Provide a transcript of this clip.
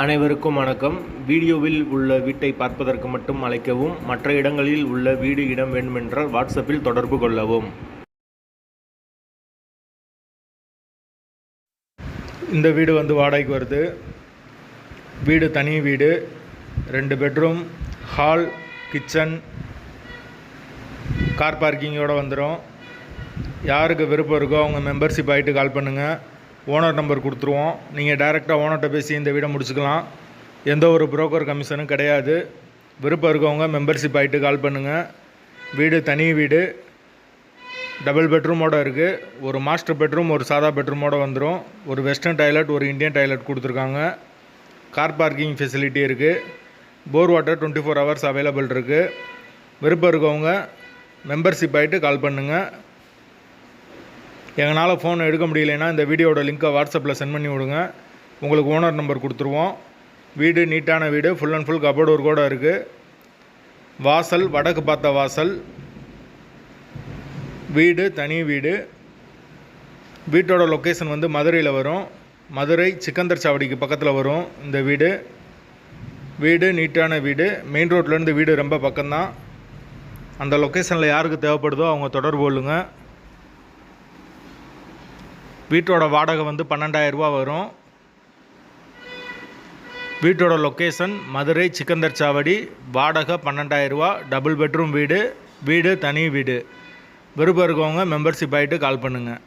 அனைவருக்கும் வணக்கம். வீடியோவில் உள்ள வீட்டை பார்ப்பதற்கு மட்டும் அழைக்கவும். மற்ற இடங்களில் உள்ள வீடு இடம் வேண்டுமென்றால் வாட்ஸ்அப்பில் தொடர்பு கொள்ளவும். இந்த வீடு வாடகைக்கு வருது. வீடு தனி வீடு, 2 பெட்ரூம், ஹால், கிச்சன், கார் பார்க்கிங்கோடு வந்துடும். யாருக்கு விருப்பம் இருக்கோ அவங்க மெம்பர்ஷிப் ஆகிட்டு கால் பண்ணுங்கள். ஓனர் நம்பர் கொடுத்துருவோம். நீங்கள் டைரெக்டாக ஓனர்கிட்ட பேசி இந்த வீடை முடிச்சுக்கலாம். எந்த ஒரு புரோக்கர் கமிஷனும் கிடையாது. விருப்பம் இருக்கவங்க மெம்பர்ஷிப் ஆகிட்டு கால் பண்ணுங்கள். வீடு தனி வீடு, டபுள் பெட்ரூமோடு இருக்குது. ஒரு மாஸ்டர் பெட்ரூம், ஒரு சாதா பெட்ரூமோடு வந்துடும். ஒரு வெஸ்டர்ன் டாய்லெட், ஒரு இந்தியன் டாய்லெட் கொடுத்துருக்காங்க. கார் பார்க்கிங் ஃபெசிலிட்டி இருக்குது. போர் வாட்டர் 24 ஹவர்ஸ் அவைலபிள் இருக்குது. விருப்பம் இருக்கவங்க மெம்பர்ஷிப் ஆகிட்டு கால் பண்ணுங்கள். எங்களால் ஃபோன் எடுக்க முடியலைன்னா இந்த வீடியோட லிங்க்கை வாட்ஸ்அப்பில் சென்ட் பண்ணி விடுங்க. உங்களுக்கு ஓனர் நம்பர் கொடுத்துருவோம். வீடு நீட்டான வீடு, ஃபுல் அண்ட் ஃபுல் கபோர்ட் ஒர்க்கோடு இருக்குது. வாசல் வடக்கு பார்த்த வாசல். வீடு தனி வீடு. வீட்டோட லொக்கேஷன் மதுரையில் வரும். மதுரை சிக்கந்தர் சாவடிக்கு பக்கத்தில் வரும் இந்த வீடு. வீடு நீட்டான வீடு. மெயின் ரோட்லேருந்து வீடு ரொம்ப பக்கம்தான். அந்த லொக்கேஷனில் யாருக்கு தேவைப்படுதோ அவங்க தொடர்பு கொள்ளுங்க. வீட்டோட வாடகை 12,000 ரூபா வரும். வீட்டோட லொக்கேஷன் மதுரை சிக்கந்தர் சாவடி. வாடகை 12,000 ரூபா. டபுள் பெட்ரூம் வீடு. வீடு தனி வீடு. விருப்பம் இருக்கவங்க மெம்பர்ஷிப் ஆகிட்டு கால் பண்ணுங்கள்.